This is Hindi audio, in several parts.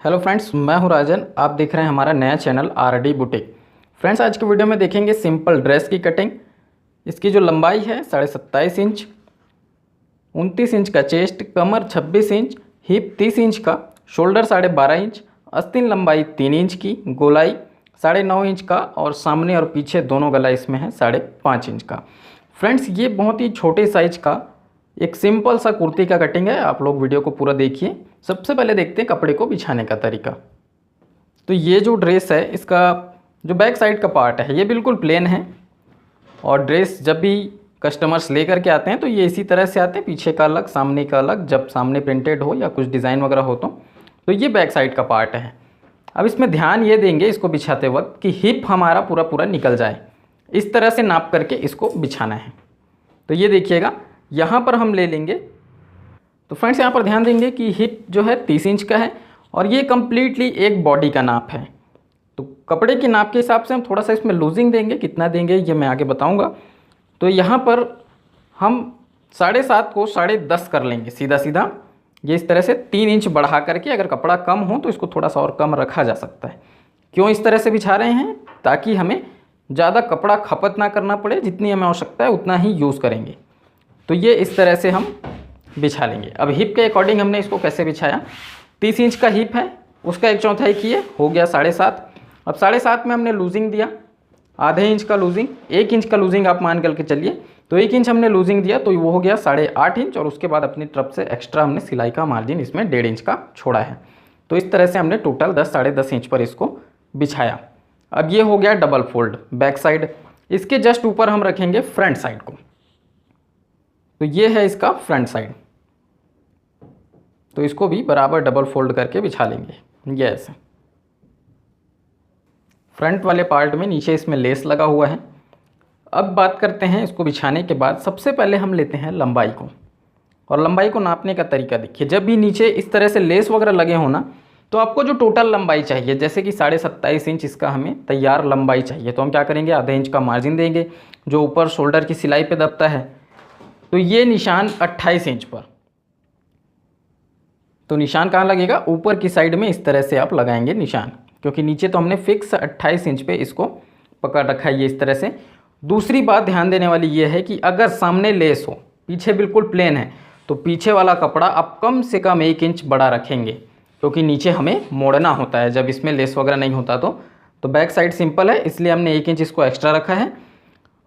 हेलो फ्रेंड्स, मैं हूं राजन। आप देख रहे हैं हमारा नया चैनल आरडी बुटीक। फ्रेंड्स, आज के वीडियो में देखेंगे सिंपल ड्रेस की कटिंग। इसकी जो लंबाई है 27.5 इंच, 29 इंच का चेस्ट, कमर 26 इंच, हिप 30 इंच का, शोल्डर 12.5 इंच, आस्तीन लंबाई 3 इंच की, गोलाई 9.5 इंच का और सामने और पीछे दोनों गला इसमें है 5.5 इंच का। फ्रेंड्स, ये बहुत ही छोटे साइज का एक सिंपल सा कुर्ती का कटिंग है। आप लोग वीडियो को पूरा देखिए। सबसे पहले देखते हैं कपड़े को बिछाने का तरीका। तो ये जो ड्रेस है, इसका जो बैक साइड का पार्ट है ये बिल्कुल प्लेन है। और ड्रेस जब भी कस्टमर्स लेकर के आते हैं तो ये इसी तरह से आते हैं, पीछे का अलग सामने का अलग। जब सामने प्रिंटेड हो या कुछ डिज़ाइन वगैरह हो तो ये बैक साइड का पार्ट है। अब इसमें ध्यान ये देंगे इसको बिछाते वक्त कि हिप हमारा पूरा पूरा निकल जाए। इस तरह से नाप करके इसको बिछाना है। तो ये देखिएगा, यहाँ पर हम ले लेंगे। तो फ्रेंड्स, यहाँ पर ध्यान देंगे कि हिप जो है 30 इंच का है और ये कम्प्लीटली एक बॉडी का नाप है। तो कपड़े के नाप के हिसाब से हम थोड़ा सा इसमें लूजिंग देंगे। कितना देंगे ये मैं आगे बताऊँगा। तो यहाँ पर हम 7.5 को 10.5 कर लेंगे सीधा सीधा। ये इस तरह से 3 इंच बढ़ा करके, अगर कपड़ा कम हो तो इसको थोड़ा सा और कम रखा जा सकता है। क्यों इस तरह से बिछा रहे हैं? ताकि हमें ज़्यादा कपड़ा खपत ना करना पड़े, जितनी हमें आवश्यकता है उतना ही यूज़ करेंगे। तो ये इस तरह से हम बिछा लेंगे। अब हिप के अकॉर्डिंग हमने इसको कैसे बिछाया, 30 इंच का हिप है, उसका 1/4 किए, हो गया 7.5। अब 7.5 में हमने लूजिंग दिया, आधे इंच का लूजिंग, 1 इंच का लूजिंग आप मान करके चलिए। तो 1 इंच हमने लूजिंग दिया तो वो हो गया 8.5 इंच। और उसके बाद अपनी तरफ से एक्स्ट्रा हमने सिलाई का मार्जिन इसमें 1.5 इंच का छोड़ा है। तो इस तरह से हमने टोटल 10-10.5 इंच पर इसको बिछाया। अब ये हो गया डबल फोल्ड बैक साइड। इसके जस्ट ऊपर हम रखेंगे फ्रंट साइड को। तो ये है इसका फ्रंट साइड। तो इसको भी बराबर डबल फोल्ड करके बिछा लेंगे। ये ऐसे फ्रंट वाले पार्ट में नीचे इसमें लेस लगा हुआ है। अब बात करते हैं इसको बिछाने के बाद। सबसे पहले हम लेते हैं लंबाई को, और लंबाई को नापने का तरीका देखिए। जब भी नीचे इस तरह से लेस वगैरह लगे हो ना, तो आपको जो टोटल लंबाई चाहिए, जैसे कि 27.5 इंच इसका हमें तैयार लंबाई चाहिए, तो हम क्या करेंगे, आधे इंच का मार्जिन देंगे जो ऊपर शोल्डर की सिलाई पे दबता है। तो ये निशान 28 इंच पर, तो निशान कहाँ लगेगा, ऊपर की साइड में इस तरह से आप लगाएंगे निशान, क्योंकि नीचे तो हमने फिक्स 28 इंच पे इसको पकड़ रखा है ये इस तरह से। दूसरी बात ध्यान देने वाली ये है कि अगर सामने लेस हो, पीछे बिल्कुल प्लेन है, तो पीछे वाला कपड़ा आप कम से कम 1 इंच बड़ा रखेंगे, क्योंकि नीचे हमें मोड़ना होता है जब इसमें लेस वगैरह नहीं होता। तो बैक साइड सिंपल है, इसलिए हमने 1 इंच इसको एक्स्ट्रा रखा है।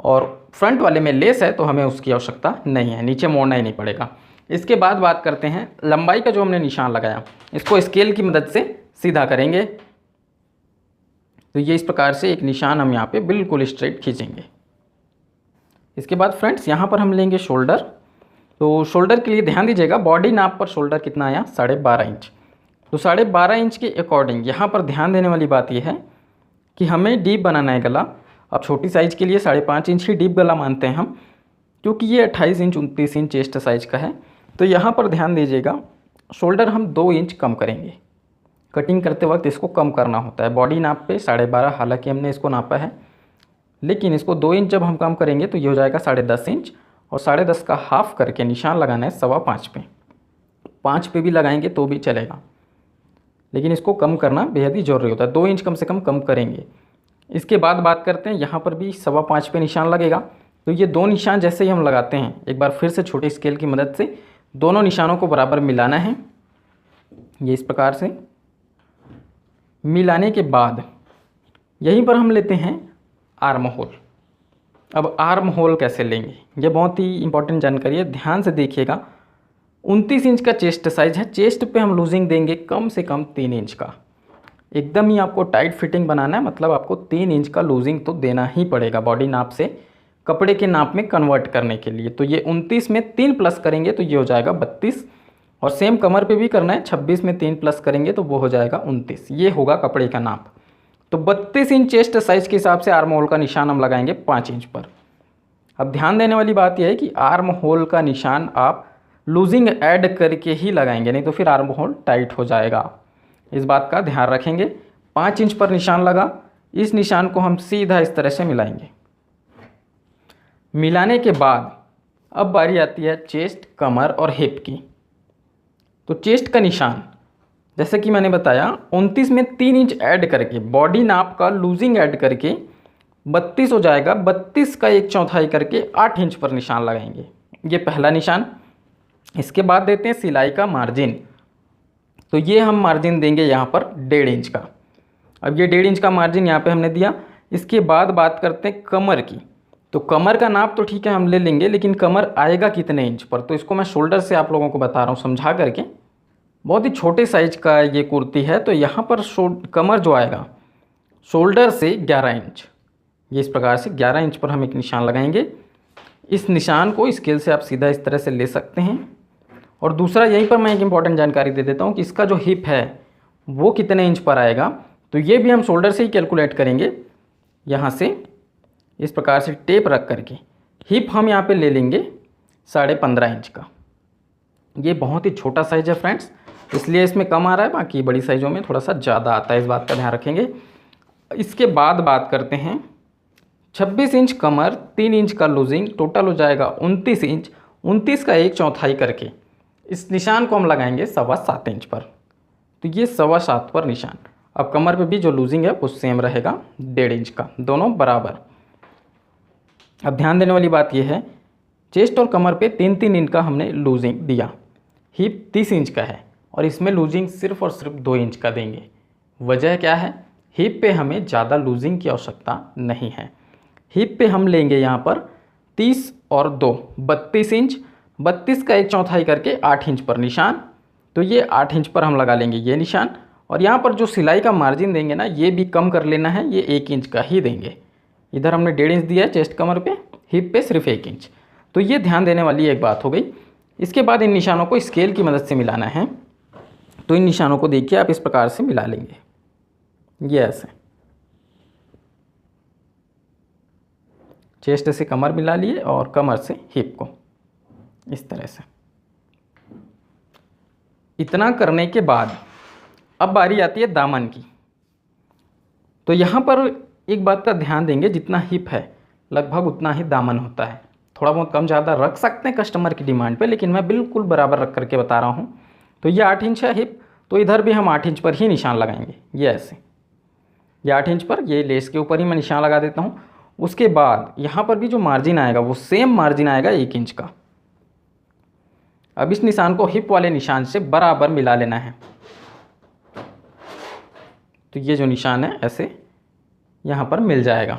और फ्रंट वाले में लेस है तो हमें उसकी आवश्यकता नहीं है, नीचे मोड़ना ही नहीं पड़ेगा। इसके बाद बात करते हैं लंबाई का। जो हमने निशान लगाया इसको स्केल की मदद से सीधा करेंगे। तो ये इस प्रकार से एक निशान हम यहाँ पे बिल्कुल स्ट्रेट खींचेंगे। इसके बाद फ्रेंड्स, यहाँ पर हम लेंगे शोल्डर। तो शोल्डर के लिए ध्यान दीजिएगा, बॉडी नाप पर शोल्डर कितना आया, 12.5 इंच। तो 12.5 इंच के अकॉर्डिंग यहाँ पर ध्यान देने वाली बात यह है कि हमें डीप बनाना है गला। अब छोटी साइज़ के लिए 5.5 इंच ही डीप गला मानते हैं हम, क्योंकि ये 28 इंच 29 इंच चेस्ट साइज का है। तो यहाँ पर ध्यान दीजिएगा, शोल्डर हम 2 इंच कम करेंगे। कटिंग करते वक्त इसको कम करना होता है। बॉडी नाप पे 12.5 हालांकि हमने इसको नापा है, लेकिन इसको 2 इंच जब हम कम करेंगे तो ये हो जाएगा 10.5 इंच। और 10.5 का हाफ करके निशान लगाना है 5.25 पे। 5 पे भी लगाएंगे तो भी चलेगा, लेकिन इसको कम करना बेहद ही ज़रूरी होता है। 2 इंच कम से कम करेंगे। इसके बाद बात करते हैं, यहाँ पर भी 5.25 पे निशान लगेगा। तो ये 2 निशान जैसे ही हम लगाते हैं, एक बार फिर से छोटे स्केल की मदद से दोनों निशानों को बराबर मिलाना है। ये इस प्रकार से मिलाने के बाद यहीं पर हम लेते हैं आर्म होल। अब आर्म होल कैसे लेंगे, ये बहुत ही इंपॉर्टेंट जानकारी है, ध्यान से देखिएगा। 29 इंच का चेस्ट साइज है। चेस्ट पे हम लूजिंग देंगे कम से कम 3 इंच का। एकदम ही आपको टाइट फिटिंग बनाना है, मतलब आपको 3 इंच का लूजिंग तो देना ही पड़ेगा बॉडी नाप से कपड़े के नाप में कन्वर्ट करने के लिए। तो ये 29 में 3 प्लस करेंगे तो ये हो जाएगा 32। और सेम कमर पे भी करना है, 26 में 3 प्लस करेंगे तो वो हो जाएगा 29। ये होगा कपड़े का नाप। तो 32 इंच चेस्ट साइज के हिसाब से आर्म होल का निशान हम लगाएंगे 5 इंच पर। अब ध्यान देने वाली बात यह है कि आर्म होल का निशान आप लूजिंग ऐड करके ही लगाएंगे, नहीं तो फिर आर्म होल टाइट हो जाएगा। इस बात का ध्यान रखेंगे। 5 इंच पर निशान लगा, इस निशान को हम सीधा इस तरह से मिलाएंगे। मिलाने के बाद अब बारी आती है चेस्ट, कमर और हिप की। तो चेस्ट का निशान जैसे कि मैंने बताया 29 में 3 इंच ऐड करके बॉडी नाप का लूजिंग ऐड करके 32 हो जाएगा। 32 का 1/4 करके 8 इंच पर निशान लगाएंगे। ये पहला निशान। इसके बाद देते हैं सिलाई का मार्जिन। तो ये हम मार्जिन देंगे यहाँ पर 1.5 इंच का। अब ये 1.5 इंच का मार्जिन यहाँ पे हमने दिया। इसके बाद बात करते हैं कमर की। तो कमर का नाप तो ठीक है हम ले लेंगे, लेकिन कमर आएगा कितने इंच पर, तो इसको मैं शोल्डर से आप लोगों को बता रहा हूँ समझा करके। बहुत ही छोटे साइज का ये कुर्ती है, तो यहाँ पर कमर जो आएगा शोल्डर से 11 इंच, ये इस प्रकार से 11 इंच पर हम एक निशान लगाएंगे। इस निशान को स्केल से आप सीधा इस तरह से ले सकते हैं। और दूसरा यहीं पर मैं एक इम्पॉर्टेंट जानकारी दे देता हूँ कि इसका जो हिप है वो कितने इंच पर आएगा, तो ये भी हम शोल्डर से ही कैलकुलेट करेंगे। यहाँ से इस प्रकार से टेप रख करके हिप हम यहाँ पे ले लेंगे 15.5 इंच का। ये बहुत ही छोटा साइज है फ्रेंड्स, इसलिए इसमें कम आ रहा है, बाकी बड़ी साइज़ों में थोड़ा सा ज़्यादा आता है, इस बात का ध्यान रखेंगे। इसके बाद बात करते हैं 26 इंच कमर, 3 इंच का लूजिंग, टोटल हो जाएगा 29 इंच। 29 का 1/4 करके इस निशान को हम लगाएंगे 7.25 इंच पर। तो ये 7.25 पर निशान। अब कमर पे भी जो लूजिंग है वो सेम रहेगा 1.5 इंच का, दोनों बराबर। अब ध्यान देने वाली बात यह है, चेस्ट और कमर पे 3-3 इंच का हमने लूजिंग दिया। हिप 30 इंच का है और इसमें लूजिंग सिर्फ और सिर्फ 2 इंच का देंगे। वजह क्या है, हिप पे हमें ज़्यादा लूजिंग की आवश्यकता नहीं है। हिप पे हम लेंगे यहाँ पर 30 और 2 32 इंच। 32 का 1/4 करके 8 इंच पर निशान। तो ये 8 इंच पर हम लगा लेंगे ये निशान। और यहाँ पर जो सिलाई का मार्जिन देंगे ना, ये भी कम कर लेना है, ये 1 इंच का ही देंगे। इधर हमने 1.5 इंच दिया है चेस्ट कमर पे, हिप पे सिर्फ 1 इंच। तो ये ध्यान देने वाली एक बात हो गई। इसके बाद इन निशानों को स्केल की मदद से मिलाना है। तो इन निशानों को देखिए आप इस प्रकार से मिला लेंगे, ये ऐसे चेस्ट से कमर मिला लिए और कमर से हिप को इस तरह से। इतना करने के बाद अब बारी आती है दामन की। तो यहाँ पर एक बात का ध्यान देंगे, जितना हिप है लगभग उतना ही दामन होता है। थोड़ा बहुत कम ज़्यादा रख सकते हैं कस्टमर की डिमांड पे, लेकिन मैं बिल्कुल बराबर रख करके बता रहा हूँ। तो ये 8 इंच है हिप, तो इधर भी हम 8 इंच पर ही निशान लगाएंगे, ये ऐसे। ये 8 इंच पर, ये लेस के ऊपर ही मैं निशान लगा देता हूँ। उसके बाद यहाँ पर भी जो मार्जिन आएगा वो सेम मार्जिन आएगा 1 इंच का। अब इस निशान को हिप वाले निशान से बराबर मिला लेना है। तो ये जो निशान है ऐसे यहाँ पर मिल जाएगा।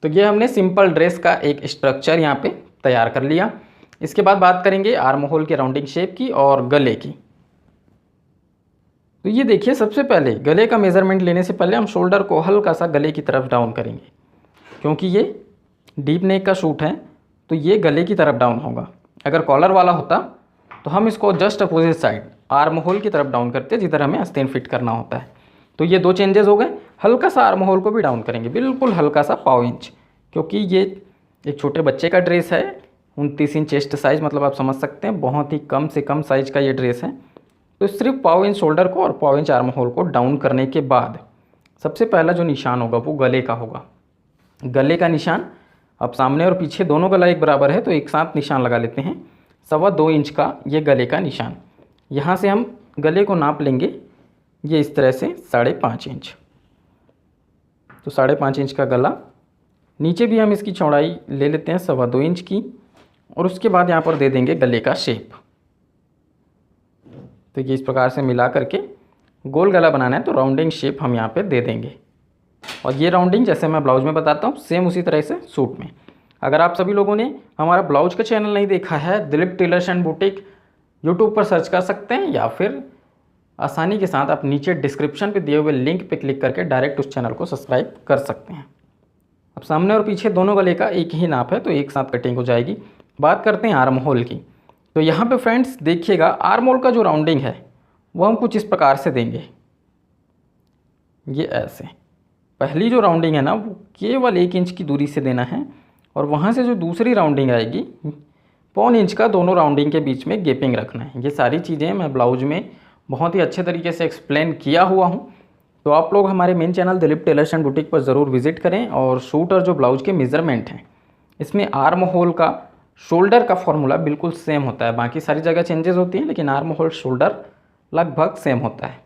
तो ये हमने सिंपल ड्रेस का एक स्ट्रक्चर यहाँ पे तैयार कर लिया। इसके बाद बात करेंगे आर्म होल के राउंडिंग शेप की और गले की। तो ये देखिए, सबसे पहले गले का मेज़रमेंट लेने से पहले हम शोल्डर को हल्का सा गले की तरफ डाउन करेंगे, क्योंकि ये डीप नेक का सूट है तो ये गले की तरफ डाउन होगा। अगर कॉलर वाला होता तो हम इसको just opposite side arm hole की तरफ डाउन करते, जिधर हमें आस्तीन फिट करना होता है। तो ये 2 चेंजेस हो गए। हल्का सा आर्म होल को भी डाउन करेंगे, बिल्कुल हल्का सा 1/4 इंच, क्योंकि ये एक छोटे बच्चे का ड्रेस है। 29 इंच चेस्ट साइज़, मतलब आप समझ सकते हैं बहुत ही कम से कम साइज़ का ये ड्रेस है। तो सिर्फ 1/4 इंच शोल्डर को और 1/4 इंच आर्म होल को डाउन करने के बाद सबसे पहला जो निशान होगा वो गले का होगा। गले का निशान, अब सामने और पीछे दोनों गला एक बराबर है तो एक साथ निशान लगा लेते हैं। 2.25 इंच का ये गले का निशान। यहाँ से हम गले को नाप लेंगे, ये इस तरह से 5.5 इंच। तो 5.5 इंच का गला। नीचे भी हम इसकी चौड़ाई ले लेते हैं 2.25 इंच की, और उसके बाद यहाँ पर दे देंगे गले का शेप। तो ये इस प्रकार से मिला करके गोल गला बनाना है, तो राउंडिंग शेप हम यहाँ पे दे देंगे। और ये राउंडिंग जैसे मैं ब्लाउज में बताता हूँ सेम उसी तरह से सूट में। अगर आप सभी लोगों ने हमारा ब्लाउज का चैनल नहीं देखा है, Dilip tailors and boutique YouTube पर सर्च कर सकते हैं, या फिर आसानी के साथ आप नीचे डिस्क्रिप्शन पे दिए हुए लिंक पे क्लिक करके डायरेक्ट उस चैनल को सब्सक्राइब कर सकते हैं। अब सामने और पीछे दोनों गले का एक ही नाप है तो एक साथ कटिंग हो जाएगी। बात करते हैं आर्म होल की। तो यहाँ पे फ्रेंड्स देखिएगा, आर्म होल का जो राउंडिंग है वो हम कुछ इस प्रकार से देंगे, ये ऐसे। पहली जो राउंडिंग है ना वो केवल 1 इंच की दूरी से देना है, और वहाँ से जो दूसरी राउंडिंग आएगी 1/4 इंच का दोनों राउंडिंग के बीच में गैपिंग रखना है। ये सारी चीज़ें मैं ब्लाउज में बहुत ही अच्छे तरीके से एक्सप्लेन किया हुआ हूँ। तो आप लोग हमारे main channel Dilip tailors and boutique पर ज़रूर विजिट करें, और सूट और जो ब्लाउज के मेज़रमेंट हैं इसमें आर्म होल का शोल्डर का फॉर्मूला बिल्कुल सेम होता है, बाकी सारी जगह चेंजेस होती हैं लेकिन आर्म होल शोल्डर लगभग सेम होता है।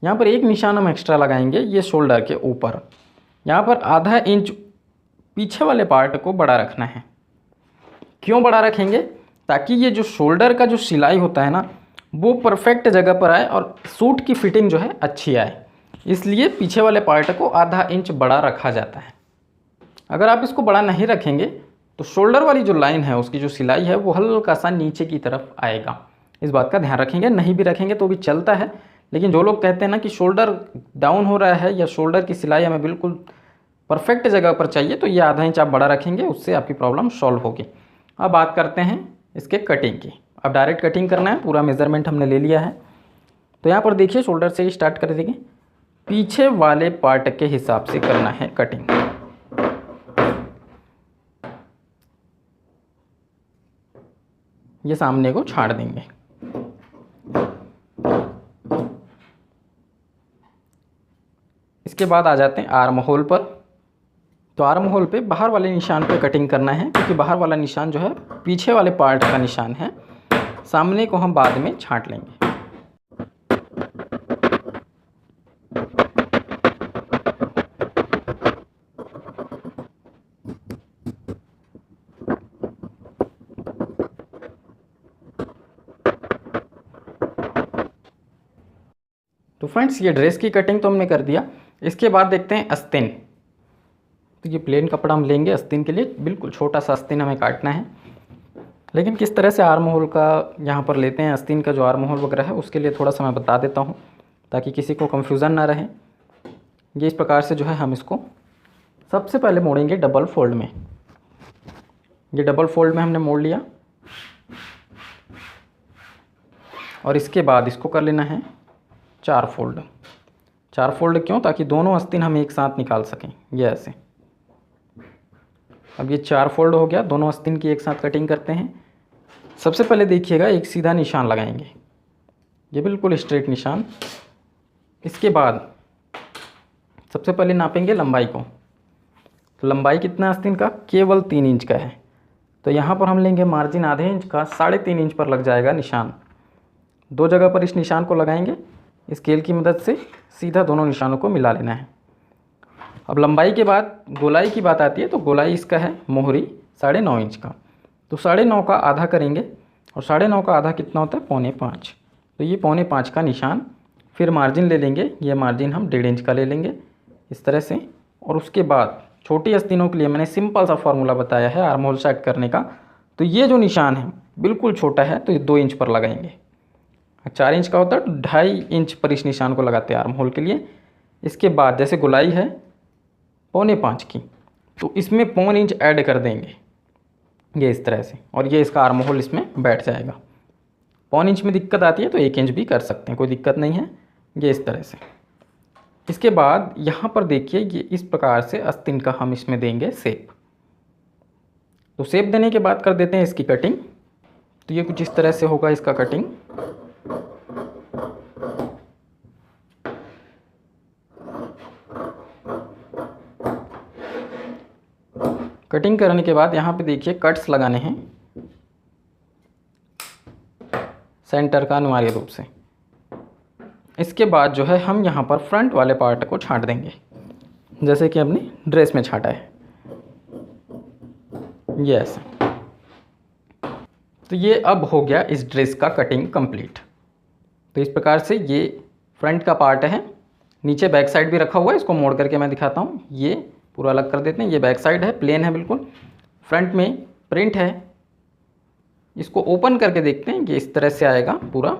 यहाँ पर एक निशान हम एक्स्ट्रा लगाएंगे, ये शोल्डर के ऊपर। यहाँ पर आधा इंच पीछे वाले पार्ट को बड़ा रखना है। क्यों बड़ा रखेंगे? ताकि ये जो शोल्डर का जो सिलाई होता है ना, वो परफेक्ट जगह पर आए और सूट की फिटिंग जो है अच्छी आए, इसलिए पीछे वाले पार्ट को आधा इंच बड़ा रखा जाता है। अगर आप इसको बड़ा नहीं रखेंगे तो शोल्डर वाली जो लाइन है उसकी जो सिलाई है वो हल्का सा नीचे की तरफ आएगा। इस बात का ध्यान रखेंगे। नहीं भी रखेंगे तो भी चलता है, लेकिन जो लोग कहते हैं ना कि शोल्डर डाउन हो रहा है या शोल्डर की सिलाई हमें बिल्कुल परफेक्ट जगह पर चाहिए, तो ये आधा इंच आप बड़ा रखेंगे, उससे आपकी प्रॉब्लम सॉल्व होगी। अब बात करते हैं इसके कटिंग की। अब डायरेक्ट कटिंग करना है, पूरा मेज़रमेंट हमने ले लिया है। तो यहाँ पर देखिए शोल्डर से ही स्टार्ट कर देंगे, पीछे वाले पार्ट के हिसाब से करना है कटिंग। ये सामने को छाड़ देंगे। इसके बाद आ जाते हैं आर्म होल पर। तो आर्म होल पे बाहर वाले निशान पे कटिंग करना है, क्योंकि बाहर वाला निशान जो है पीछे वाले पार्ट का निशान है, सामने को हम बाद में छांट लेंगे। तो फ्रेंड्स ये ड्रेस की कटिंग तो हमने कर दिया। इसके बाद देखते हैं आस्तीन। तो ये प्लेन कपड़ा हम लेंगे आस्तीन के लिए, बिल्कुल छोटा सा आस्तीन हमें काटना है। लेकिन किस तरह से आर्म होल का यहाँ पर लेते हैं, आस्तीन का जो आर्म होल वगैरह है उसके लिए थोड़ा सा मैं बता देता हूँ ताकि किसी को कन्फ्यूज़न ना रहे। ये इस प्रकार से जो है हम इसको सबसे पहले मोड़ेंगे डबल फोल्ड में। ये डबल फोल्ड में हमने मोड़ लिया और इसके बाद इसको कर लेना है 4 फोल्ड। 4 फोल्ड क्यों? ताकि दोनों आस्तीन हम एक साथ निकाल सकें, ये ऐसे। अब ये 4 फोल्ड हो गया, दोनों आस्तीन की एक साथ कटिंग करते हैं। सबसे पहले देखिएगा एक सीधा निशान लगाएंगे, ये बिल्कुल स्ट्रेट निशान। इसके बाद सबसे पहले नापेंगे लंबाई को। तो लंबाई कितना आस्तीन का? केवल 3 इंच का है। तो यहाँ पर हम लेंगे मार्जिन आधे इंच का, 3.5 इंच पर लग जाएगा निशान। 2 जगह पर इस निशान को लगाएंगे, स्केल की मदद से सीधा दोनों निशानों को मिला लेना है। अब लंबाई के बाद गोलाई की बात आती है, तो गोलाई इसका है मोहरी 9.5 इंच का। तो 9.5 का आधा करेंगे, और 9.5 का आधा कितना होता है? 4.25। तो ये 4.25 का निशान। फिर मार्जिन ले लेंगे, ये मार्जिन हम 1.5 इंच का ले लेंगे इस तरह से। और उसके बाद छोटी आस्तीनों के लिए मैंने सिंपल सा फार्मूला बताया है आर्म होल सेट करने का। तो ये जो निशान है बिल्कुल छोटा है, तो ये 2 इंच पर लगाएंगे। 4 इंच का होता है तो 2.5 इंच पर इस निशान को लगाते हैं आर्म होल के लिए। इसके बाद जैसे गोलाई है 4.25 की, तो इसमें 0.25 इंच ऐड कर देंगे, ये इस तरह से, और ये इसका आर्म होल इसमें बैठ जाएगा। 0.25 इंच में दिक्कत आती है तो 1 इंच भी कर सकते हैं, कोई दिक्कत नहीं है, ये इस तरह से। इसके बाद यहाँ पर देखिए ये इस प्रकार से आस्तीन का हम इसमें देंगे शेप। तो शेप देने के बाद कर देते हैं इसकी कटिंग। तो ये कुछ इस तरह से होगा इसका कटिंग। कटिंग करने के बाद यहाँ पे देखिए कट्स लगाने हैं सेंटर का अनिवार्य रूप से। इसके बाद जो है हम यहाँ पर फ्रंट वाले पार्ट को छांट देंगे, जैसे कि हमने ड्रेस में छांटा है, ये ऐसे। तो ये अब हो गया इस ड्रेस का कटिंग कंप्लीट। तो इस प्रकार से ये फ्रंट का पार्ट है। नीचे बैक साइड भी रखा हुआ है, इसको मोड़ करके मैं दिखाता हूँ। ये पूरा अलग कर देते हैं। ये बैक साइड है, प्लेन है बिल्कुल। फ्रंट में प्रिंट है, इसको ओपन करके देखते हैं, ये इस तरह से आएगा पूरा।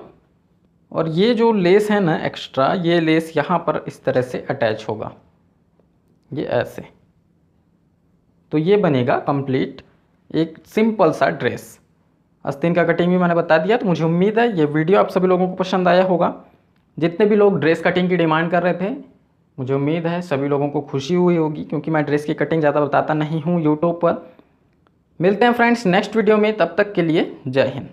और ये जो लेस है ना एक्स्ट्रा, ये लेस यहाँ पर इस तरह से अटैच होगा, ये ऐसे। तो ये बनेगा कंप्लीट एक सिंपल सा ड्रेस। आस्तीन का कटिंग भी मैंने बता दिया। तो मुझे उम्मीद है ये वीडियो आप सभी लोगों को पसंद आया होगा। जितने भी लोग ड्रेस कटिंग की डिमांड कर रहे थे, मुझे उम्मीद है सभी लोगों को खुशी हुई होगी, क्योंकि मैं ड्रेस की कटिंग ज़्यादा बताता नहीं हूँ यूट्यूब पर। मिलते हैं फ्रेंड्स नेक्स्ट वीडियो में, तब तक के लिए जय हिंद।